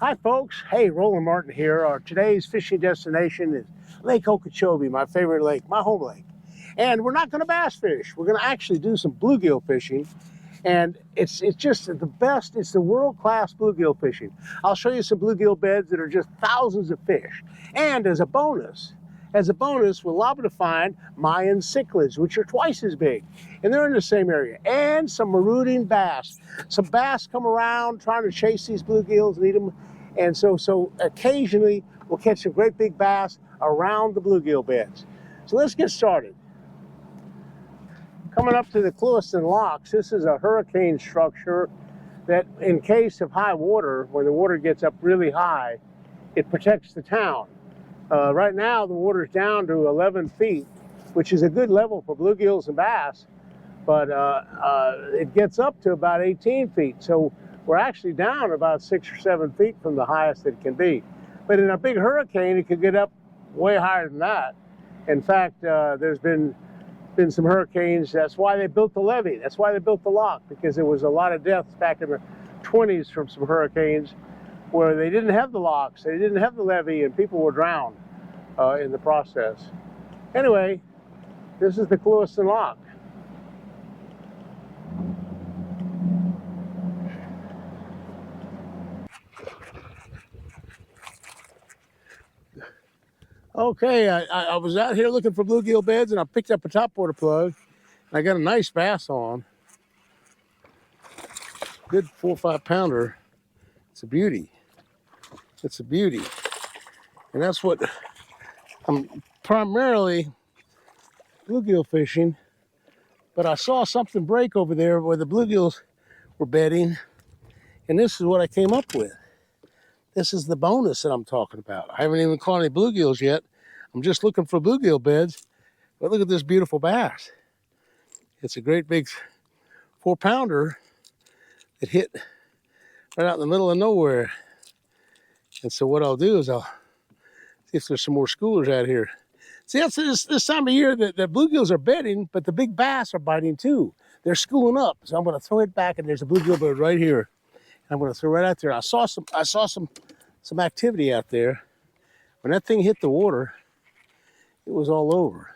Hi folks, hey, Roland Martin here. Our today's fishing destination is Lake Okeechobee, my favorite lake, my home lake. And we're not gonna bass fish. We're gonna actually do some bluegill fishing. And it's just the best, it's the world-class bluegill fishing. I'll show you some bluegill beds that are just thousands of fish. And as a bonus, we're liable to find mayan cichlids, which are twice as big, and they're in the same area, and some marauding bass. Some bass come around trying to chase these bluegills and eat them, and so occasionally we'll catch some great big bass around the bluegill beds. So let's get started. Coming up to the Clewiston Locks, this is a hurricane structure that in case of high water, when the water gets up really high, it protects the town. Right now, the water's down to 11 feet, which is a good level for bluegills and bass, but it gets up to about 18 feet. So we're actually down about 6 or 7 feet from the highest it can be. But in a big hurricane, it could get up way higher than that. In fact, there's been some hurricanes. That's why they built the levee. That's why they built the lock, because there was a lot of deaths back in the 20s from some hurricanes where they didn't have the locks, they didn't have the levee, and people were drowned in the process. Anyway, this is the Clewiston Lock. Okay, I was out here looking for bluegill beds, and I picked up a topwater plug, and I got a nice bass on. Good 4 or 5 pounder. It's a beauty. It's a beauty. And that's what I'm primarily bluegill fishing. But I saw something break over there where the bluegills were bedding, and this is what I came up with. This is the bonus that I'm talking about. I haven't even caught any bluegills yet. I'm just looking for bluegill beds. But look at this beautiful bass. It's a great big 4 pounder that hit right out in the middle of nowhere. And so what I'll do is I'll see if there's some more schoolers out here. See, that's this time of year that the bluegills are bedding, but the big bass are biting too. They're schooling up. So I'm going to throw it back, and there's a bluegill bird right here. I'm going to throw right out there. I saw some activity out there. When that thing hit the water, it was all over.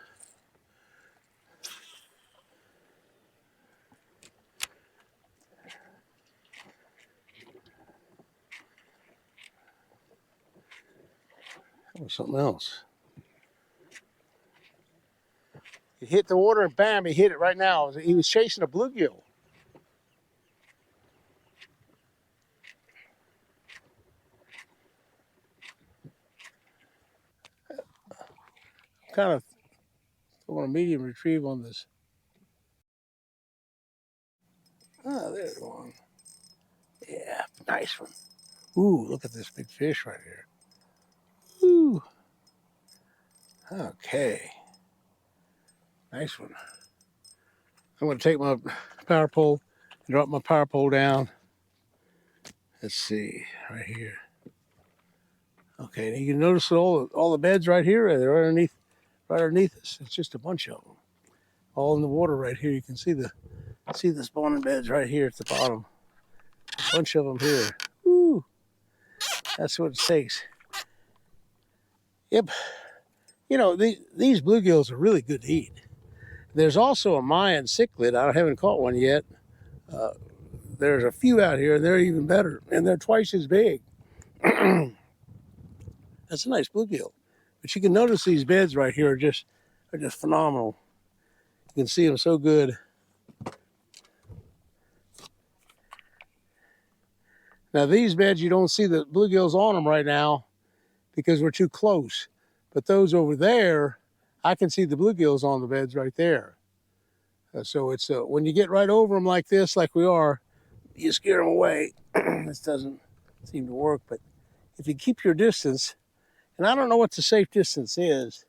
That was something else. It hit the water and bam, he hit it right now. He was chasing a bluegill. Kind of on a medium retrieve on this. Ah, there's one. Yeah, nice one. Ooh, look at this big fish right here. Ooh. Okay. Nice one. I'm going to take my power pole and drop my power pole down. Let's see, right here. Okay, you can notice all the beds right here. They're right underneath us. It's just a bunch of them, all in the water right here. You can see the spawning beds right here at the bottom. A bunch of them here. Woo! That's what it takes. Yep. You know, these bluegills are really good to eat. There's also a mayan cichlid. I haven't caught one yet. There's a few out here, and they're even better, and they're twice as big. That's a nice bluegill. But you can notice these beds right here are just phenomenal. You can see them so good. Now these beds, you don't see the bluegills on them right now because we're too close. But those over there, I can see the bluegills on the beds right there. So it's when you get right over them like this, like we are, you scare them away. This doesn't seem to work, but if you keep your distance, and I don't know what the safe distance is,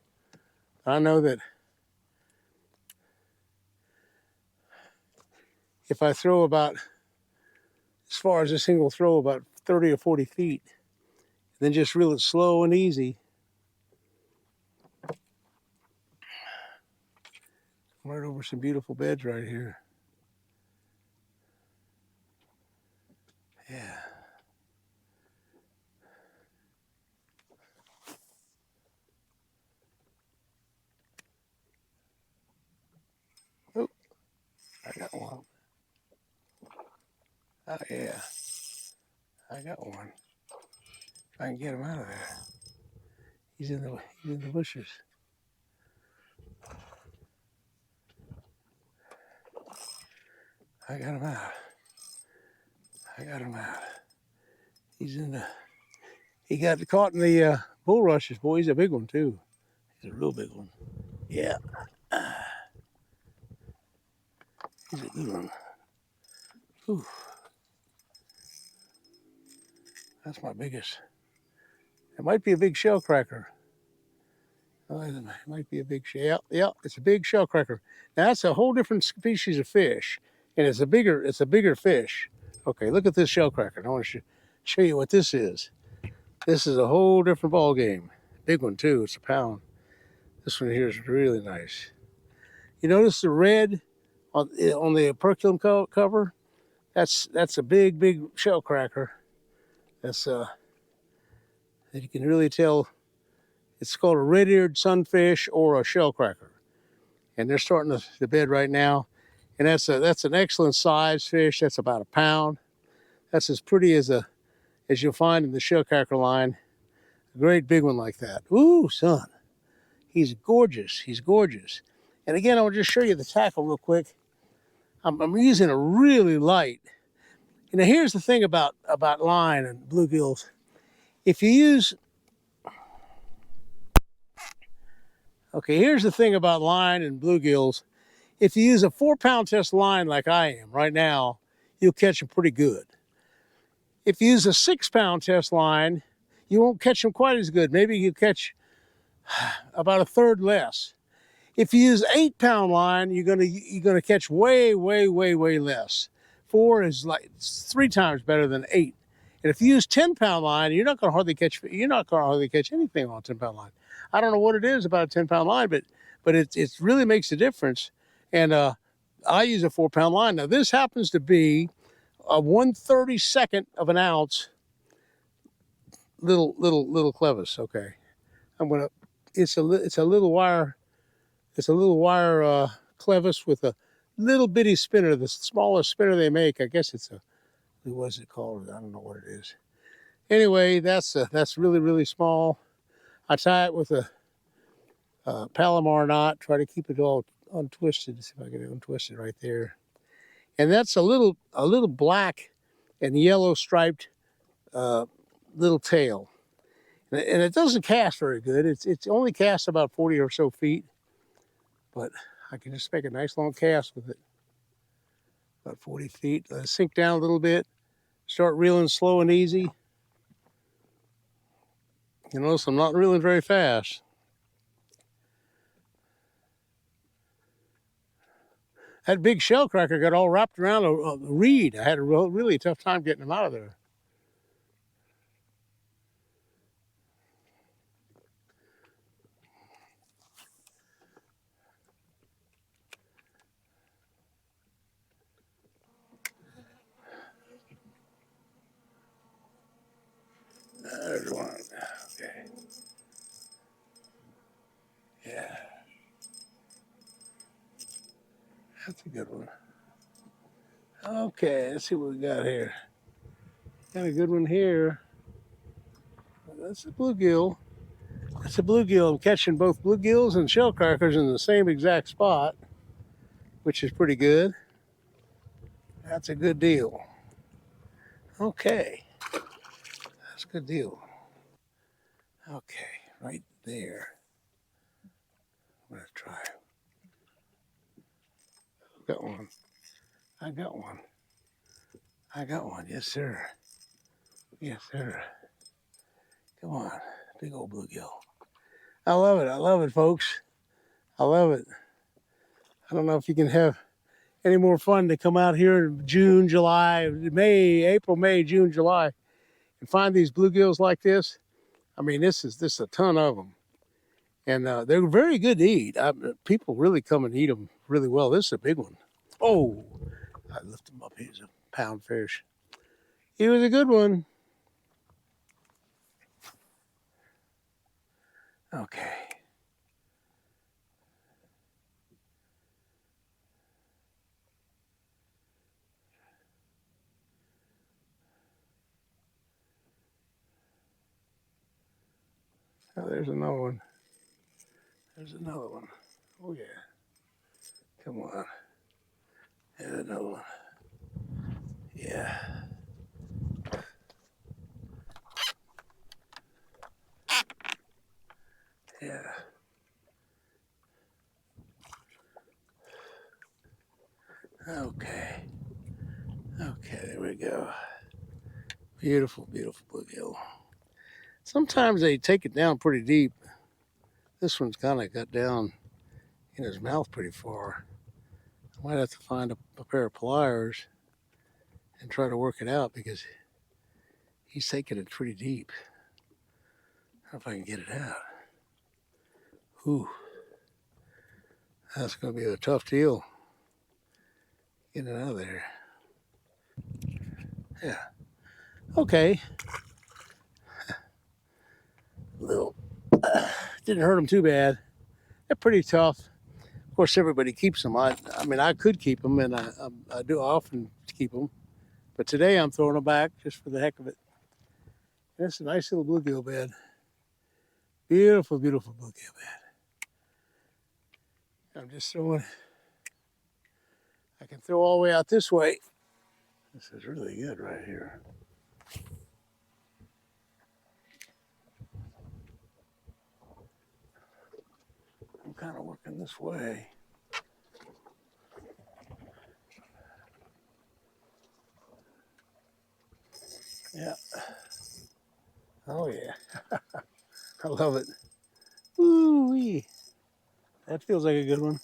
I know that if I throw about, as far as a single throw, about 30 or 40 feet, then just reel it slow and easy. Right over some beautiful beds right here. Yeah. got one. Oh yeah, I got one. If I can get him out of there. He's in the bushes. I got him out. I got him out. He's in the. He got caught in the bulrushes, boy. He's a big one too. He's a real big one. Yeah. He's a good one. Whew. That's my biggest. It might be a big shell cracker. Oh, it might be a big shell. Yeah, it's a big shell cracker. Now that's a whole different species of fish, and it's a bigger fish. Okay, look at this shell cracker. I want to show you what this is. This is a whole different ball game. Big one too. It's a pound. This one here is really nice. You notice the red on the operculum cover? That's a big shell cracker. That's that you can really tell. It's called a red-eared sunfish or a shell cracker, and they're starting to bed right now. And that's an excellent size fish. That's about a pound. That's as pretty as you'll find in the shell cracker line. A great big one like that. Ooh, son, he's gorgeous. He's gorgeous. And again, I'll just show you the tackle real quick. I'm using a really light. You know, here's the thing about line and bluegills. If you use here's the thing about line and bluegills. If you use a 4-pound test line like I am right now, you'll catch them pretty good. If you use a 6-pound test line, you won't catch them quite as good. Maybe you catch about a third less. If you use 8-pound line, you're gonna catch way less. 4 is like 3 times better than 8. And if you use 10-pound line, you're not gonna hardly catch anything on a 10-pound line. I don't know what it is about a 10-pound line, but it really makes a difference. And I use a 4-pound line. Now this happens to be a 1/32 of an ounce little clevis. Okay, it's a little wire. It's a little wire clevis with a little bitty spinner, the smallest spinner they make. I guess it's what is it called? I don't know what it is. Anyway, that's really small. I tie it with a Palomar knot. Try to keep it all untwisted. See if I can untwist it right there. And that's a little black and yellow striped little tail. And it doesn't cast very good. It's only casts about 40 or so feet, but I can just make a nice long cast with it. About 40 feet. Let it sink down a little bit. Start reeling slow and easy. You notice I'm not reeling very fast. That big shell cracker got all wrapped around a reed. I had a really tough time getting him out of there. There's one. Okay. Yeah. That's a good one. Okay, let's see what we got here. Got a good one here. That's a bluegill. That's a bluegill. I'm catching both bluegills and shell crackers in the same exact spot, which is pretty good. That's a good deal. Okay. That's a good deal. Okay, right there. I'm going to try. Got one. I got one. I got one. Yes, sir. Yes, sir. Come on. Big old bluegill. I love it. I love it, folks. I love it. I don't know if you can have any more fun to come out here in June, July, April, May, June, July, and find these bluegills like this. I mean, this is a ton of them. And they're very good to eat. People really come and eat them really well. This is a big one. Oh, I lift him up. He's a pound fish. He was a good one. Okay. Oh, there's another one. There's another one. Oh yeah. Come on. There's another one. Yeah. Yeah. Okay. Okay, there we go. Beautiful, beautiful bluegill. Sometimes they take it down pretty deep. This one's kind of got down in his mouth pretty far. I might have to find a pair of pliers and try to work it out because he's taking it pretty deep. I don't know if I can get it out. Ooh, that's going to be a tough deal. Get it out of there. Yeah. Okay. Little. Didn't hurt him too bad. They're pretty tough. Of course, everybody keeps them. I mean, I could keep them, and I do often keep them. But today I'm throwing them back just for the heck of it. It's a nice little bluegill bed. Beautiful, beautiful bluegill bed. I'm just throwing. I can throw all the way out this way. This is really good right here. I'm kind of working this way. Yeah. Oh yeah. I love it. Ooh-wee. That feels like a good one.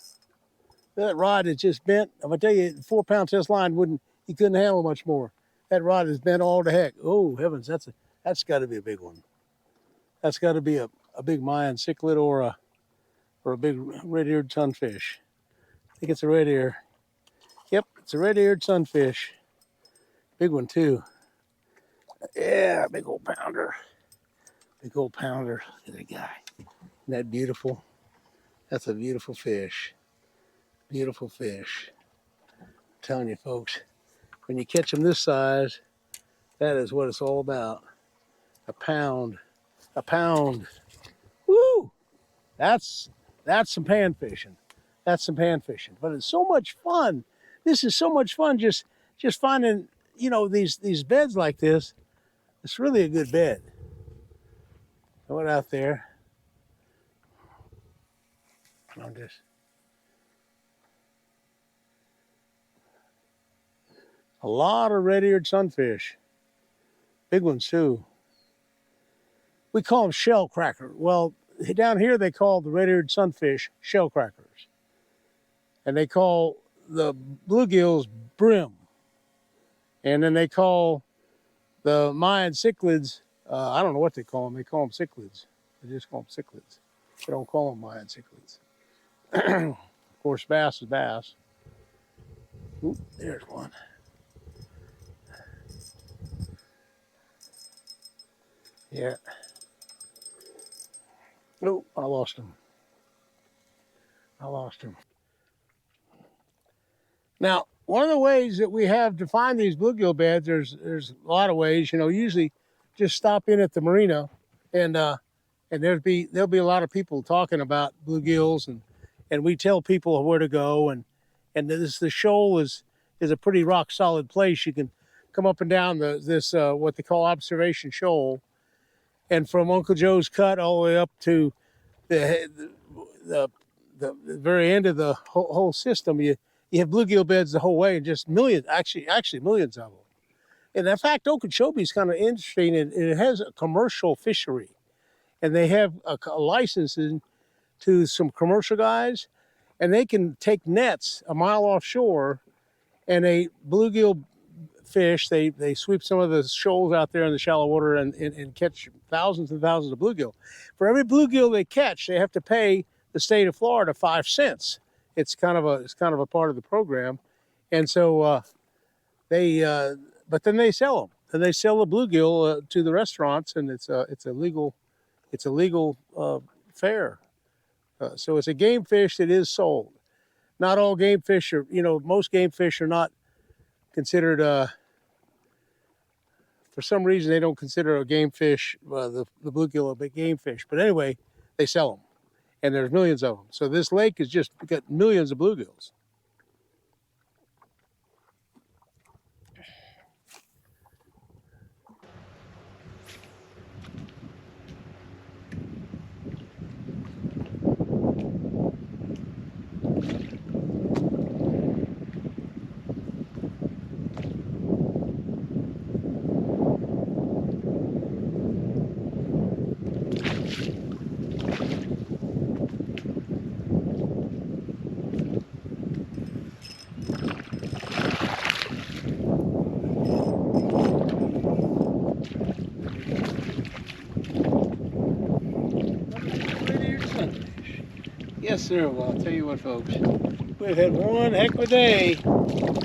That rod is just bent. I'm gonna tell you, 4 pound test line wouldn't. He couldn't handle much more. That rod is bent all to heck. Oh heavens, that's got to be a big one. That's got to be a big Mayan cichlid or a big red-eared sunfish. I think it's a red ear. Yep, it's a red-eared sunfish. Big one too. Yeah, big old pounder. Big old pounder. Look at that guy. Isn't that beautiful? That's a beautiful fish. Beautiful fish. I'm telling you, folks, when you catch them this size, that is what it's all about. A pound. A pound. Woo! That's some pan fishing. That's some pan fishing. But it's so much fun. This is so much fun just finding, these beds like this. It's really a good bed. Throw it out there. I'm just a lot of red-eared sunfish. Big ones too. We call them shell cracker. Well, down here they call the red-eared sunfish shell crackers. And they call the bluegills brim. And then they call the Mayan cichlids, I don't know what they call them. They call them cichlids. They just call them cichlids. They don't call them Mayan cichlids. Of course, bass is bass. Oop, there's one. Yeah. Oh, I lost him. I lost him. Now, one of the ways that we have to find these bluegill beds, there's a lot of ways. Usually just stop in at the marina, and there'll be a lot of people talking about bluegills, and we tell people where to go, and the shoal is a pretty rock solid place. You can come up and down this what they call observation shoal, and from Uncle Joe's Cut all the way up to the the the very end of the whole system. You have bluegill beds the whole way, and just millions, actually millions of them. And in fact, Okeechobee is kind of interesting, and it has a commercial fishery, and they have a licensing to some commercial guys, and they can take nets a mile offshore, and they bluegill fish. They sweep some of the shoals out there in the shallow water and catch thousands and thousands of bluegill. For every bluegill they catch, they have to pay the state of Florida 5 cents. It's kind of a part of the program, and so they but then they sell them. And they sell the bluegill to the restaurants, and it's a legal fare. So it's a game fish that is sold. Not all game fish are, most game fish are not considered For some reason, they don't consider a game fish, the bluegill, a big game fish. But anyway, they sell them, and there's millions of them. So this lake has just got millions of bluegills. Yes, sir. Well, I'll tell you what, folks. We've had one heck of a day.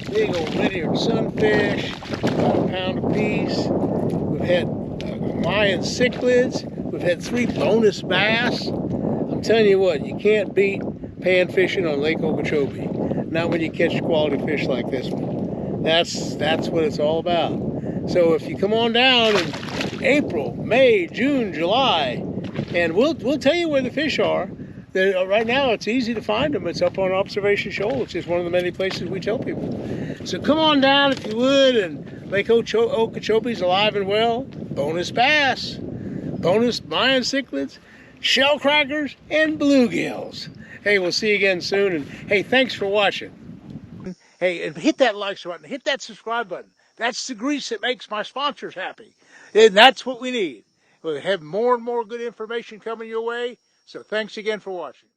Big old red-eared sunfish, about a pound apiece. We've had mayan cichlids. We've had 3 bonus bass. I'm telling you what, you can't beat pan fishing on Lake Okeechobee. Not when you catch quality fish like this one. That's what it's all about. So if you come on down in April, May, June, July, and we'll tell you where the fish are. Right now, it's easy to find them. It's up on Observation Shoal. It's just one of the many places we tell people. So come on down if you would, and Lake Okeechobee's alive and well. Bonus bass, bonus mayan cichlids, shell crackers, and bluegills. Hey, we'll see you again soon, and hey, thanks for watching. Hey, and hit that like button, hit that subscribe button. That's the grease that makes my sponsors happy. And that's what we need. We'll have more and more good information coming your way. So thanks again for watching.